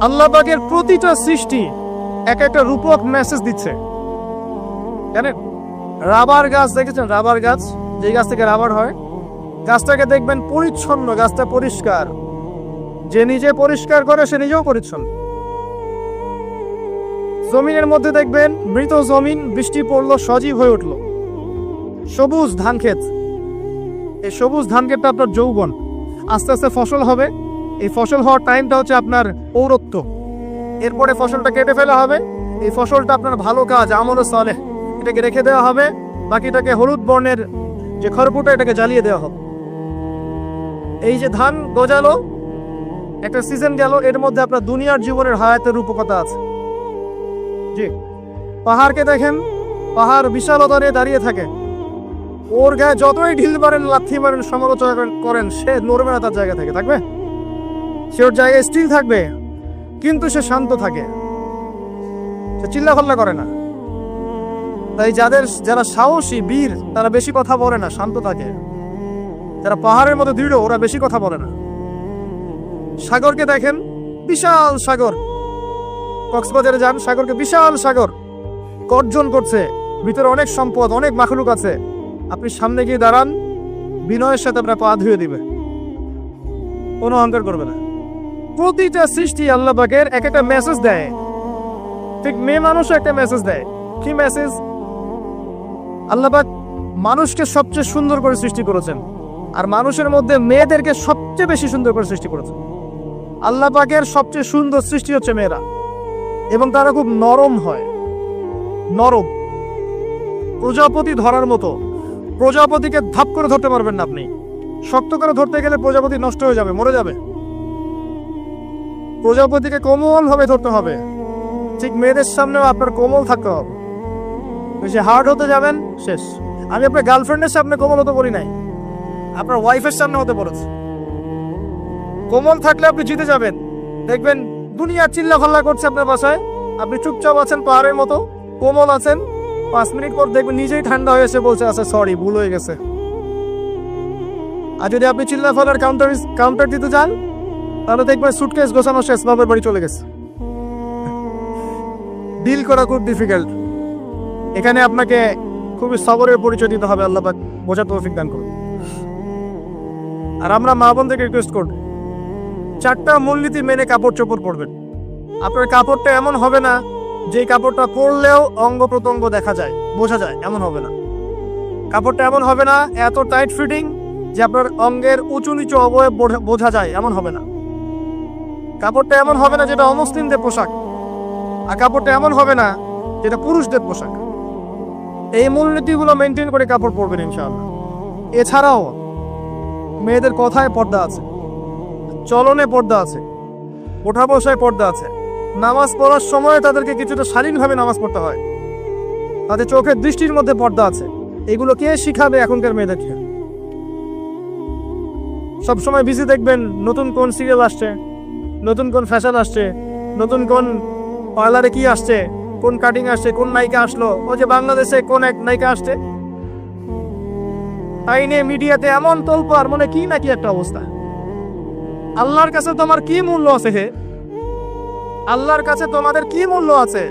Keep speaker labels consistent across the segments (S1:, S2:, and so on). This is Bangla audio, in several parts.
S1: আল্লাহ পাকের প্রতিটা সৃষ্টি এক একটা রূপক মেসেজ দিচ্ছে। জানেন, রাবার গাছ দেখেছেন? রাবার গাছ, যে গাছ থেকে রাবার হয়, গাছটাকে দেখবেন পরিচ্ছন্ন, গাছটা পরিষ্কার। যে নিজে পরিষ্কার করে সে নিজেও পরিচ্ছন্ন। জমিনের মধ্যে দেখবেন মৃত জমিন, বৃষ্টি পড়লো, সজীব হয়ে উঠলো। সবুজ ধান ক্ষেত, এই সবুজ ধান ক্ষেতটা আপনার যৌবন, আস্তে আস্তে ফসল হবে। এই ফসল হওয়ার টাইমটা হচ্ছে আপনার পৌরত্ব। এরপরে ফসলটা কেটে ফেলা হবে। এই ফসলটা আপনার ভালো কাজ, আমলে সালেহ, এটাকে রেখে দেওয়া হবে। বাকিটাকে হলুদ বর্ণের যে খড়কুটা, এটাকে জ্বালিয়ে দেওয়া হবে। এই যে ধান গজালো, একটা সিজন গেল, এর মধ্যে আপনার দুনিয়ার জীবনের হায়াতের রূপকথা আছে। জি, পাহাড়কে দেখেন, পাহাড় বিশালতা নিয়ে দাঁড়িয়ে থাকে। ওর গায়ে যতই ঢিল মারেন, লাথি মারেন, সমালোচনা করেন, সে নড়বে না তার জায়গা থেকে, থাকবে। সে ওর জায়গায় স্থির থাকবে, কিন্তু সে শান্ত থাকে, সে চিল্লাফাল্লা করে না। তাই যারা সাহসী বীর, তারা বেশি কথা বলে না, শান্ত থাকে। যারা পাহাড়ের মতো দৃঢ়, ওরা বেশি কথা বলে না। সাগরকে দেখেন, বিশাল সাগর, কক্সবাজারে যান, সাগরকে বিশাল সাগর গর্জন করছে, ভিতরে অনেক সম্পদ, অনেক মাখলুক আছে। আপনি সামনে গিয়ে দাঁড়ান, বিনয়ের সাথে আপনার পা ধুয়ে দিবে, কোনো অহংকার করবে না। প্রতিটা সৃষ্টি আল্লাহ পাকের এক একটা মেসেজ দেয়। ঠিক মেয়ে মানুষও একটা মেসেজ দেয়। কি মেসেজ? আল্লাহ পাক মানুষকে সবচেয়ে সুন্দর করে সৃষ্টি করেছেন, আর মানুষের মধ্যে মেয়েদেরকে সবচেয়ে বেশি সুন্দর করে সৃষ্টি করেছেন। আল্লাহ পাকের সবচেয়ে সুন্দর সৃষ্টি হচ্ছে মেয়েরা, এবং তারা খুব নরম হয়, নরম, প্রজাপতি ধরার মতো। প্রজাপতিকে ধাপ করে ধরতে পারবেন না আপনি, শক্ত করে ধরতে গেলে প্রজাপতি নষ্ট হয়ে যাবে, মরে যাবে। প্রজাপতিকে কোমল ভাবে ধরতে হবে। ঠিক মেয়েদের সামনেও আপনার কোমল থাকতে হবে। বেশি হার্ড হতে যাবেন, শেষ। আমি আপনার গার্লফ্রেন্ডের সামনে কোমল হতে বলি নাই, আপনার ওয়াইফের সামনে হতে বলেছি। কোমল থাকলে আপনি জিতে যাবেন। দেখবেন দুনিয়া চিল্লা ফাল্লা করছে আপনার বাসায়, আপনি চুপচাপ আছেন, পাহাড়ের মতো কোমল আছেন। 5 মিনিট পর দেখবেন নিজেই ঠান্ডা হয়ে এসে বলছে, আচ্ছা সরি, ভুল হয়ে গেছে। আর যদি আপনি চিল্লা ফাল্লার কাউন্টার দিতে যান, তাহলে দেখবেন সুটকেস গোছানো শেষ, বাবার বাড়ি চলে গেছে। ডিল করা খুব ডিফিকাল্ট। এখানে আপনাকে খুবই সবরের পরিচয় দিতে হবে। আল্লাহ পাক বোঝার তৌফিক দান করুন। আর আমরা মা বোনদেরকে রিকোয়েস্ট করব, 4টা মূলনীতি মেনে কাপড় চোপড় পরবেন। আপনার কাপড়টা এমন হবে না যে কাপড়টা পরলেও অঙ্গ প্রত্যঙ্গ দেখা যায়, বোঝা যায়, এমন হবে না। কাপড়টা এমন হবে না এত টাইট ফিটিং যে আপনার অঙ্গের উঁচু নিচু অবয়ব বোঝা যায়, এমন হবে না। কাপড়টা এমন হবে না যেটা অমুসলিমদের পোশাক, আর কাপড়টা এমন হবে না যেটা পুরুষদের পোশাক। এই মূলনীতিগুলো মেনটেন করে কাপড় পরবেন ইনশাআল্লাহ। এছাড়াও মেয়েদের কথায় পর্দা আছে, চলনে পর্দা আছে, ওঠা বসায় পর্দা আছে। নামাজ পড়ার সময় তাদেরকে কিছুটা শালীনভাবে নামাজ পড়তে হয়। তাদের চোখের দৃষ্টির মধ্যে পর্দা আছে। এগুলো কে শিখাবে এখনকার মেয়েদেরকে? সবসময় বিজি দেখবেন নতুন কোন সিরিয়াল আসছে, নতুন কোন ফ্যাশন আসছে, নতুন কোন পার্লারে কি আসছে, কোন কাটিং আসছে, কোন নায়িকা আসলো, ও যে বাংলাদেশে কোন এক নায়িকা আসছে, তাই নিয়ে মিডিয়াতে এমন তোলপাড়, মনে কি নাকি একটা অবস্থা। আল্লাহর কাছে তোমার কি মূল্য আছে? হে, আল্লাহর কাছে তোমাদের কি মূল্য আছে?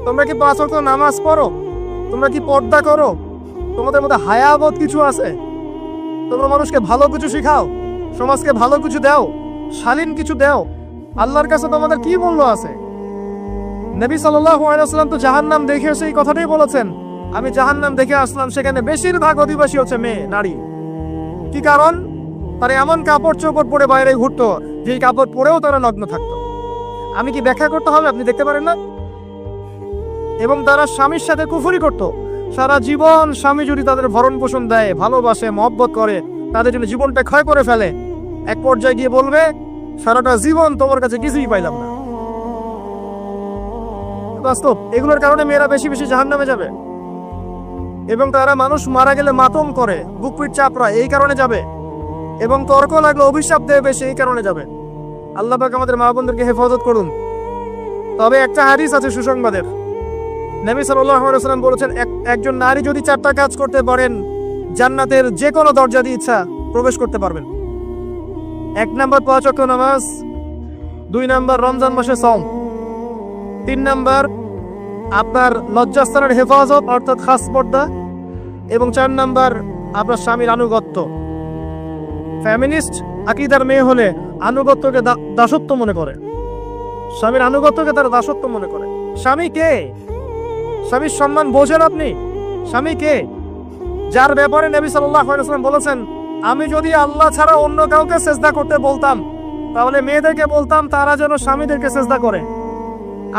S1: তোমরা কি 5 ওয়াক্ত নামাজ পড়ো? তোমরা কি পর্দা করো? তোমাদের মধ্যে হায়াবোধ কিছু আছে? তোমরা মানুষকে ভালো কিছু শিখাও, সমাজকে ভালো কিছু দাও, শালীন কিছু দাও। আল্লাহর কাছে তোমাদের কি মূল্য আছে? নবী সাল্লাল্লাহু আলাইহি ওয়াসাল্লাম তো জাহান্নাম দেখে এসে এই কথাটাই বলেছেন, আমি জাহান্নাম দেখে আসলাম, সেখানে বেশিরভাগ অধিবাসী হচ্ছে মেয়ে, নারী। কি কারণ? তারা এমন কাপড় চোপড় পরে বাইরে ঘুরতো, যে কাপড় পরেও তারা নগ্ন থাকতো। আমি কি ব্যাখ্যা করতে হবে? আপনি দেখতে পারেন না? এবং তারা স্বামীর সাথে কুফরি করত। সারা জীবন স্বামী যদি তাদের ভরণ পোষণ দেয়, ভালোবাসে, মহব্বত করে, তাদের জন্য জীবনটা ক্ষয় করে ফেলে, এক পর্যায়ে গিয়ে বলবে, সারাটা জীবন তোমার কাছে কিছুই পাইলাম না। বাস্তব। এগুলোর কারণে মেয়েরা বেশি বেশি জাহান্নামে যাবে। এবং তারা মানুষ মারা গেলে মাতম করে, বুক পিঠ চাপড়ায়, এই কারণে যাবে। এবং তর্ক লাগলে অভিশাপ দেবে, সেই কারণে যাবে। আল্লাহ পাক আমাদের মা বোনদেরকে হেফাজত করুন। তবে একটা হাদিস আছে সুসংবাদের। নবী সাল্লাল্লাহু আলাইহি ওয়াসাল্লাম বলেছেন, একজন নারী যদি 4টা কাজ করতে পারেন, জান্নাতের যে কোনো দরজা দিয়ে ইচ্ছা প্রবেশ করতে পারবেন। 1 নাম্বার 5 ওয়াক্ত নামাজ, 2 নাম্বার রমজান মাসে সওম, 3 নাম্বার আপনার লজ্জাস্থানের হেফাজত অর্থাৎ খাস পর্দা, এবং 4 নাম্বার আপনার স্বামীর আনুগত্য। ফ্যামিনিস্ট আকীদার মেয়ে হলে আনুগত্যকে দাসত্ব মনে করে, স্বামীর আনুগত্যকে তার দাসত্ব মনে করে। স্বামী কে? স্বামীর সম্মান বোঝেন আপনি? স্বামী কে? যার ব্যাপারে নবী সাল্লাল্লাহু আলাইহি ওয়াসাল্লাম বলেছেন, আমি যদি আল্লাহ ছাড়া অন্য কাউকে সেজদা করতে বলতাম তাহলে মেয়েদেরকে বলতাম তারা যেন স্বামীদেরকে সেজদা করে।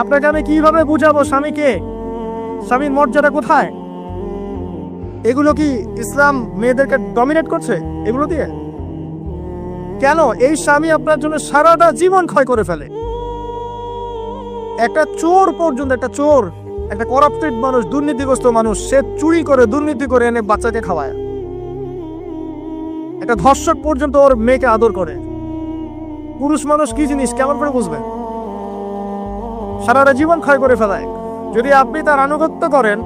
S1: আপনাকে আমি কিভাবে বুঝাবো স্বামীকে? স্বামীর মর্যাদা কোথায়? এগুলো কি ইসলাম মেয়েদেরকে ডমিনেট করছে এগুলো দিয়ে? কেন? এই স্বামী আপনার জন্য সারাটা জীবন ক্ষয় করে ফেলে। একটা চোর পর্যন্ত, একটা চোর, একটা করাপ্টেড মানুষ, দুর্নীতিগ্রস্ত মানুষ, সে চুরি করে দুর্নীতি করে এনে বাচ্চাকে খাওয়ায়। একটা ধর্ষক পর্যন্ত ওর মেয়েকে আদর করে। পুরুষ মানুষ কি জিনিস কেমন করে বুঝবেন? সারাটা জীবন ক্ষয় করে ফেলায়। যদি আপনি তার আনুগত্য করেন,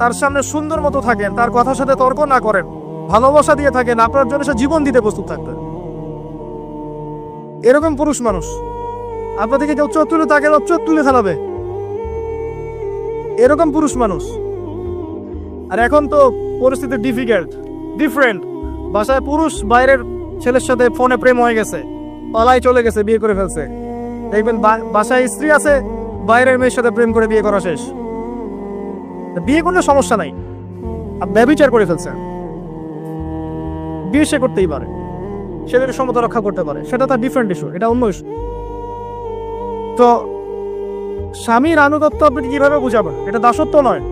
S1: তার সামনে সুন্দর মতো থাকেন, তার কথার সাথে তর্ক না করেন, ভালোবাসা দিয়ে থাকেন, আপনার জন্য সে জীবন দিতে প্রস্তুত থাকবে। এরকম পুরুষ মানুষ। আপনাদেরকে কেউ চোখ তুলে তাকে চোখ তুলে ফেলাবে, এরকম পুরুষ মানুষ। আর এখন তো পরিস্থিতি ডিফারেন্ট। বাসায় পুরুষ বাইরের ছেলের সাথে ফোনে প্রেম হয়ে গেছে, পালাই চলে গেছে, বিয়ে করে ফেলছে। দেখবেন বাসায় স্ত্রী আছে, বাইরের মেয়ের সাথে প্রেম করে বিয়ে করা শেষ। বিয়ে করলে সমস্যা নাই, ব্যভিচার করে ফেলছে। বিয়ে সে করতেই পারে, সেদের সমতা রক্ষা করতে পারে, সেটা তার ডিফারেন্ট ইস্যু, এটা অন্য ইস্যু। তো স্বামীর আনুগত্য আপনি কিভাবে বুঝাবেন? এটা দাসত্ব নয়।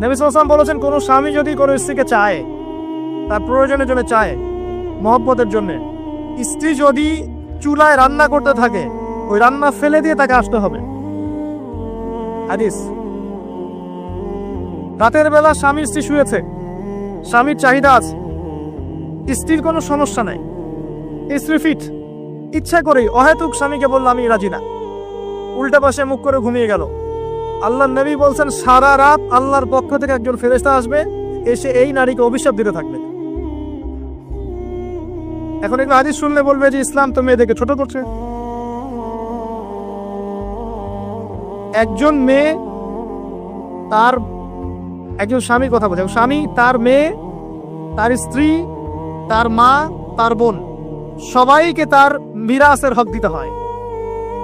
S1: নবী সাল্লাল্লাহু আলাইহি ওয়াসাল্লাম বলেছেন, কোন স্বামী যদি কোনো স্ত্রীকে চায়, তার প্রয়োজনের জন্য চায়, মহব্বতের জন্য, স্ত্রী যদি চুলায় রান্না করতে থাকে, ওই রান্না ফেলে দিয়ে তাকে আসতে হবে। হাদিস। রাতের বেলা স্বামী স্ত্রী শুয়েছে, স্বামীর চাহিদা আছে, স্ত্রীর কোনো সমস্যা নাই, স্ত্রী ফিট, ইচ্ছা করেই অহেতুক স্বামীকে বলল আমি রাজি না, উল্টা পাশে মুখ করে ঘুমিয়ে গেল। আল্লাহর নবী বলছেন, সারা রাত আল্লাহর পক্ষ থেকে একজন ফেরেশতা আসবে, এসে এই নারীকে অভিশাপ দিতে থাকবে। এখন এগুলো হাদিস শুনলে বলবে যে ইসলাম তো মেয়েদেরকে ছোট করছে। একজন মেয়ে তার একজন স্বামীর কথা বলছে, স্বামী তার মেয়ে, তার স্ত্রী, তার মা, তার বোন, সবাইকে তার মিরাসের হক দিতে হয়।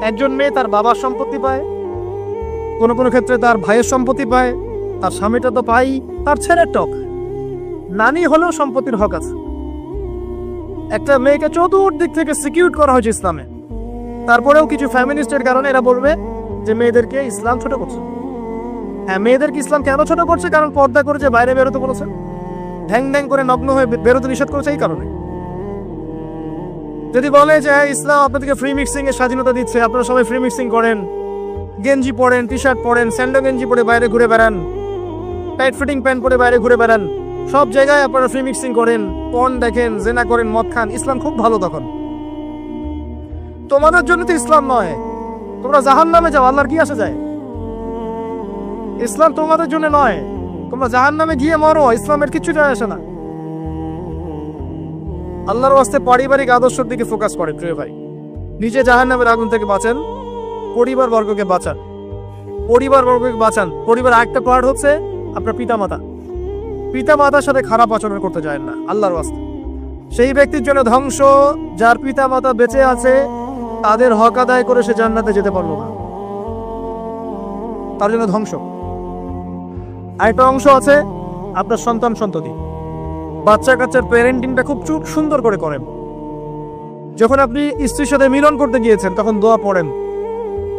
S1: একজন মেয়ে তার বাবার সম্পত্তি পায়, কোনো কোনো ক্ষেত্রে তার ভাইয়ের সম্পত্তি পায়, তার স্বামীটা তো পাই, তার ছেলের টক, নানি হলেও সম্পত্তির হক আছে। একটা মেয়েকে চতুর্দিক থেকে সিকিউর করা হয়েছে ইসলামে। তারপরেও কিছু ফ্যামিনিস্টের কারণে এরা বলবে যে মেয়েদেরকে ইসলাম ছোট করছে। হ্যাঁ, মেয়েদেরকে ইসলাম কেন ছোট করছে? কারণ পর্দা করেছে, বাইরে বেরোতে বলেছে, ঢ্যাং ঢ্যাং করে নগ্ন হয়ে বেরোতে নিষেধ করেছে, এই কারণে। যদি বলে যে ইসলাম আপনাদেরকে ফ্রি মিক্সিং এর স্বাধীনতা দিচ্ছে, আপনারা সবাই ফ্রি মিক্সিং করেন, গেঞ্জি পরেন, টি শার্ট পরেন, স্যান্ডো গেঞ্জি পরে বাইরে ঘুরে বেড়ান, টাইট ফিটিং প্যান্ট পরে বাইরে ঘুরে বেড়ান, সব জায়গায় আপনারা ফ্রি মিক্সিং করেন, পর্ন দেখেন, জেনা করেন, মদ খান, ইসলাম খুব ভালো। তখন তোমাদের জন্য তো ইসলাম নয়, তোমরা জাহান্নামে যাও, আল্লাহর কি আসে যায়? ইসলাম তোমাদের জন্য নয়, তোমরা জাহান্নামে গিয়ে মরো, ইসলামের কিছু যায় আসে না। আল্লাহর ওয়াস্তে পারিবারিক আদর্শের দিকে ফোকাস করে প্রিয় ভাই। নিজে জাহান্নামের আগুন থেকে বাঁচেন, পরিবার বর্গকে বাঁচান, পরিবার একটা পার্ট হচ্ছে আপনার পিতামাতার সাথে খারাপ আচরণ করতে যায় না আল্লাহর ওয়াস্তে। সেই ব্যক্তির জন্য ধ্বংস যার পিতামাতা বেঁচে আছে, তাদের হক আদায় করে সে জান্নাতে যেতে পারলো না, তার জন্য ধ্বংস। আরেকটা অংশ আছে আপনার সন্ততি, বাচ্চা কাচ্চার প্যারেন্টিংটা খুব সুন্দর করে করেন। যখন আপনি স্ত্রীর সাথে মিলন করতে গিয়েছেন তখন দোয়া পড়েন,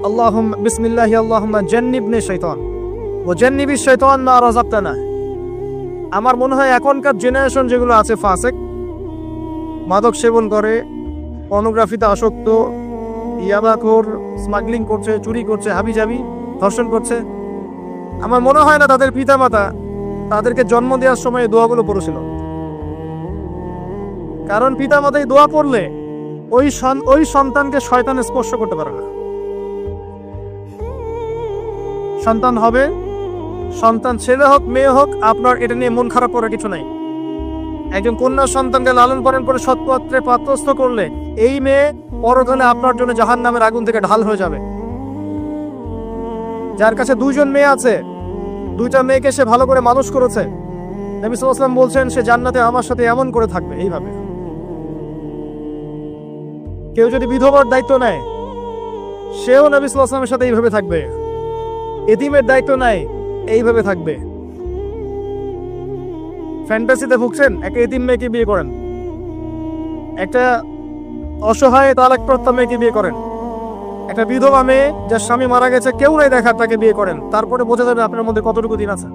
S1: আল্লাহুম্মা বিসমিল্লাহি আল্লাহুম্মা জান্নিবনি শাইতান ওয়া জান্নিবিশ শাইতান মা রাযাকতানা। আমার মনে হয় এখনকার জেনারেশন যেগুলো আছে ফাসেক, মাদক সেবন করে, পর্নোগ্রাফিতে আসক্ত, ইয়াবাখোর, স্মাগলিং করছে, চুরি করছে, হাবিজাবি, ধর্ষণ করছে, আমার মনে হয় না তাদের পিতামাতা তাদেরকে জন্ম দেওয়ার সময় দোয়াগুলো পড়েছিল। কারণ পিতামাতা এই দোয়া পড়লে ওই সন্তানকে শয়তান স্পর্শ করতে পারে না। সন্তান হবে, সন্তান ছেলে হোক মেয়ে হোক, আপনার এটা নিয়ে মন খারাপ করার কিছু নাই। একজন কন্যা সন্তানকে লালন পালন করে সৎ পাত্রে পাত্রস্থ করলে এই মেয়ে পরকালে আপনার জন্য জাহান্নামের আগুন থেকে ঢাল হয়ে যাবে। যার কাছে 2জন মেয়ে আছে, 2টা মেয়েকে সে ভালো করে মানুষ করেছে, নবী সাল্লাল্লাহু আলাইহি ওয়াসাল্লাম বলছেন সে জান্নাতে আমার সাথে এমন করে থাকবে। এইভাবে কেউ যদি বিধবার দায়িত্ব নেয়, সেও নবী সাল্লাল্লাহু আলাইহি ওয়াসাল্লামের সাথে এইভাবে থাকবে। এতিমের দায়িত্ব নেয়, এইভাবে থাকবে। ফ্যান্টাসিতে ভুগছেন, একটা এতিম মেয়েকে বিয়ে করেন, একটা অসহায় তালাকপ্রাপ্ত মেয়েকে বিয়ে করেন, একটা বিধবা মেয়ে যার স্বামী মারা গেছে, কেউ নাই দেখার, তাকে বিয়ে করেন, তারপরে বোঝা যাবে আপনার মধ্যে কতটুকু দিন আছে।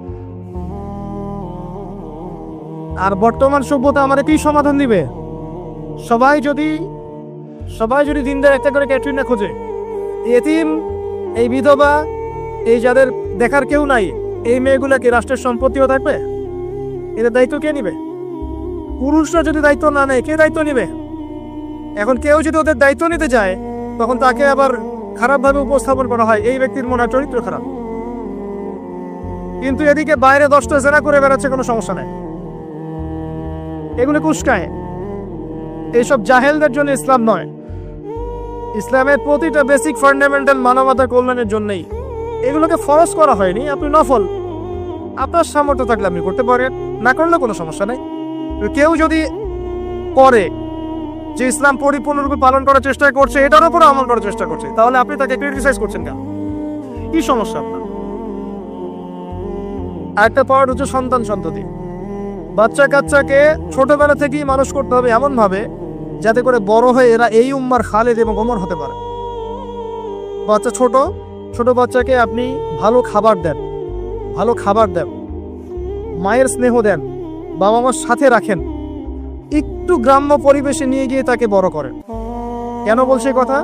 S1: আর বর্তমান সভ্যতা আমাদের কি সমাধান দিবে? সবাই যদি দিনদার একটা করে ক্যাটরিনা খোঁজে, এতিম, এই বিধবা, এই যাদের দেখার কেউ নাই, এই মেয়েগুলা কি রাষ্ট্রের সম্পত্তিও থাকবে? এদের দায়িত্ব কে নিবে? পুরুষরা যদি দায়িত্ব না নেয়, কে দায়িত্ব নিবে? এখন কেউ যদি ওদের দায়িত্ব নিতে যায়, তখন তাকে আবার খারাপভাবে উপস্থাপন করা হয়, এই ব্যক্তির মনে হয় চরিত্র খারাপ। কিন্তু এদিকে বাইরে 10টা জেনা করে বেড়াচ্ছে, কোনো সমস্যা নেই, এগুলো কুস্কায়। এইসব জাহেলদের জন্য ইসলাম নয়। ইসলামের প্রতিটা বেসিক ফান্ডামেন্টাল মানবতার কল্যাণের জন্যই এগুলোকে ফরজ করা হয়নি। আপনি নফল, আপনার সামর্থ্য থাকলে আপনি করতে পারেন, না করলে কোনো সমস্যা নেই। কেউ যদি করে যে ইসলাম পরিপূর্ণরূপে পালন করার চেষ্টা করছে, এটার উপর আমল করার চেষ্টা করছে, তাহলে আপনি তাকে ক্রিটিসাইজ করছেন কেন? কি সমস্যা আপনার? আরেকটা পাওয়ার হচ্ছে সন্তান সন্ততি। বাচ্চা কাচ্চাকে ছোটবেলা থেকেই মানুষ করতে হবে এমন ভাবে যাতে করে বড় হয়ে এরা এই উম্মার খালেদ এবং ওমর হতে পারে। বাচ্চা ছোট বাচ্চাকে আপনি ভালো খাবার দেন, মায়ের স্নেহ দেন, বাবা মার সাথে রাখেন, একটু গ্রাম্য পরিবেশে নিয়ে গিয়ে তাকে বড় করেন। কেন বলছে কথা?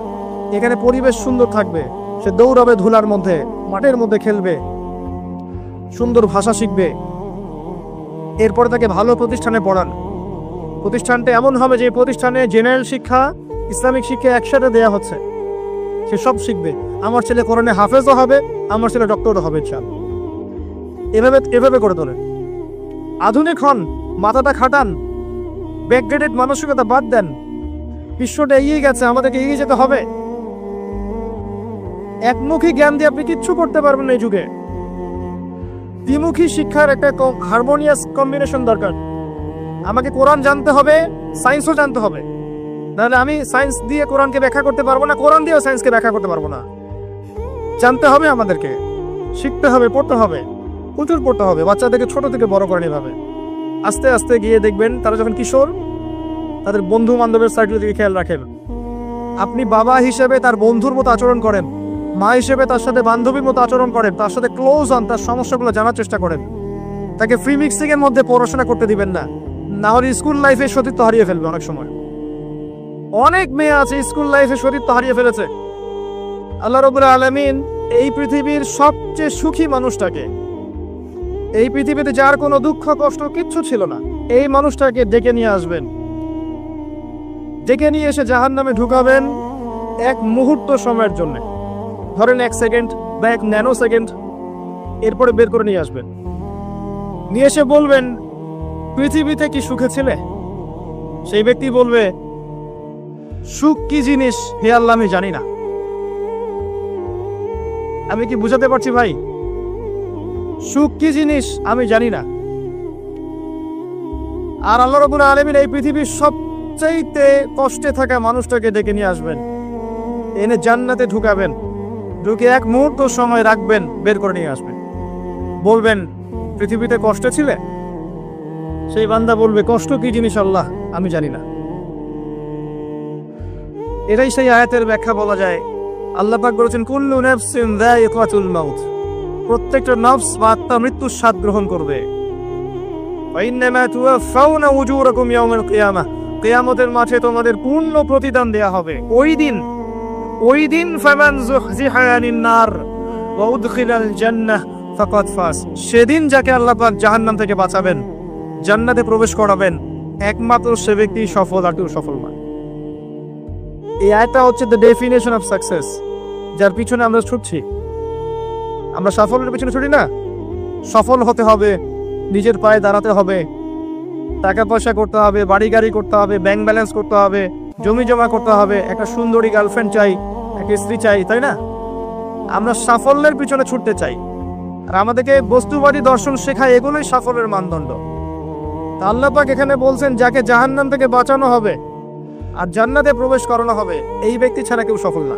S1: এখানে পরিবেশ সুন্দর থাকবে, সে দৌড়াবে, ধুলার মধ্যে, মাঠের মধ্যে খেলবে, সুন্দর ভাষা শিখবে। এরপরে তাকে ভালো প্রতিষ্ঠানে পড়ান। প্রতিষ্ঠানটা এমন হবে যে প্রতিষ্ঠানে জেনারেল শিক্ষা, ইসলামিক শিক্ষা একসাথে দেয়া হচ্ছে, সে সব শিখবে। আমার ছেলে কোরআনে হাফেজও হবে, আমার ছেলে ডক্টরও হবে ইনশাআল্লাহ। এভাবে করে তোলেন। আধুনিক হন, মাথাটা খাটান, ব্যাকগ্রেডেড মানসিকতা বাদ দেন। বিশ্বটা এগিয়ে গেছে, আমাদেরকে এগিয়ে যেতে হবে। একমুখী জ্ঞান দিয়ে আপনি কিচ্ছু করতে পারবেন না এই যুগে। দ্বিমুখী শিক্ষার একটা হারমোনিয়াস কম্বিনেশন দরকার। আমাকে কোরআন জানতে হবে, সায়েন্সও জানতে হবে, নাহলে আমি সায়েন্স দিয়ে কোরআনকে ব্যাখ্যা করতে পারবো না, কোরআন দিয়েও সায়েন্সকে ব্যাখ্যা করতে পারবো না। জানতে হবে, আমাদেরকে শিখতে হবে, পড়তে হবে, প্রচুর পড়তে হবে। বাচ্চাদেরকে ছোট থেকে বড় করেন এভাবে। আস্তে আস্তে গিয়ে দেখবেন তারা যখন কিশোর, তাদের বন্ধু বান্ধবের সার্কেল দিকে খেয়াল রাখেন। আপনি বাবা হিসেবে তার বন্ধুর মতো আচরণ করেন, মা হিসেবে তার সাথে বান্ধবীর মতো আচরণ করেন, তার সাথে ক্লোজ হন, তার সমস্যাগুলো জানার চেষ্টা করেন। তাকে ফ্রি মিক্সিং এর মধ্যে পড়াশোনা করতে দিবেন না, না হলে স্কুল লাইফে সতীত্ব হারিয়ে ফেলবে। অনেক সময় অনেক মেয়ে আছে স্কুল লাইফে সতীত্ব হারিয়ে ফেলেছে। আল্লাহ রাব্বুল আলামিন এই পৃথিবীর সবচেয়ে সুখী মানুষটাকে, এই পৃথিবীতে যার কোনো দুঃখ কষ্ট কিচ্ছু ছিল না, এই মানুষটাকে ডেকে নিয়ে আসবেন, ডেকে নিয়ে এসে জাহান্নামে ঢুকাবেন এক মুহূর্ত সময়ের জন্য, ধরেন 1 সেকেন্ড বা 1 ন্যানো সেকেন্ড। এরপরে বের করে নিয়ে আসবেন, নিয়ে এসে বলবেন পৃথিবীতে কি সুখে ছিলে? সেই ব্যক্তি বলবে সুখ কি জিনিস হে আল্লাহ আমি জানি না। আমি কি বুঝাতে পারছি ভাই? সুখ কি জিনিস আমি জানি না। আর আল্লাহ রাব্বুল আলামিন এই পৃথিবীর সবচাইতে কষ্টে থাকা মানুষটাকে ডেকে নিয়ে আসবেন, এনে জান্নাতে ঢুকাবেন, ঢুকে 1 মুহূর্ত সময় রাখবেন, বের করে নিয়ে আসবেন। বলবেন পৃথিবীতে কষ্টে ছিলে? সেই বান্দা বলবে কষ্ট কি জিনিস আল্লাহ আমি জানি না। এটাই সেই আয়াতের ব্যাখ্যা বলা যায়। আল্লাহ পাক বলেছেন কুল্লু নাফসিন যায়িকাতুল মাউত, প্রত্যেকটা নফস বা আত্মা মৃত্যুর স্বাদ গ্রহণ করবে। ওয়া ইন্নামা তুওয়াফাউনা উজুরাকুম ইয়াউমাল কিয়ামাহ, কিয়ামতের মাঠে তোমাদের পূর্ণ প্রতিদান দেয়া হবে। ওই দিন ফামান যুহজিহা আনিন নার ওয়া উদখিলাল জান্নাহ ফাকাদ ফাজ, সেদিন যাকে আল্লাহ পাক জাহান্নাম থেকে বাঁচাবেন, জান্নাতে প্রবেশ করাবেন, একমাত্র সে ব্যক্তি সফল, আর কেউ সফল নয়। এই আয়াতটা হচ্ছে দ্য ডেফিনেশন অফ সাকসেস, যার পিছনে আমরা ছুটছি। আমরা সাফল্যের পিছনে ছুটি না। সফল হতে হবে, নিজের পায়ে দাঁড়াতে হবে, টাকা পয়সা করতে হবে, বাড়ি গাড়ি করতে হবে, ব্যাংক ব্যালেন্স করতে হবে, জমি জমা করতে হবে, একটা সুন্দরী গার্লফ্রেন্ড চাই, একটা স্ত্রী চাই, তাই না? আমরা সাফল্যের পিছনে ছুটতে চাই, আর আমাদেরকে বস্তুবাদী দর্শন শেখায়, এগুলোই সাফল্যের মানদণ্ড। তা আল্লাহ পাক এখানে বলছেন যাকে জাহান্নাম থেকে বাঁচানো হবে আর জান্নাতে প্রবেশ করানো হবে, এই ব্যক্তি ছাড়া কেউ সফল না।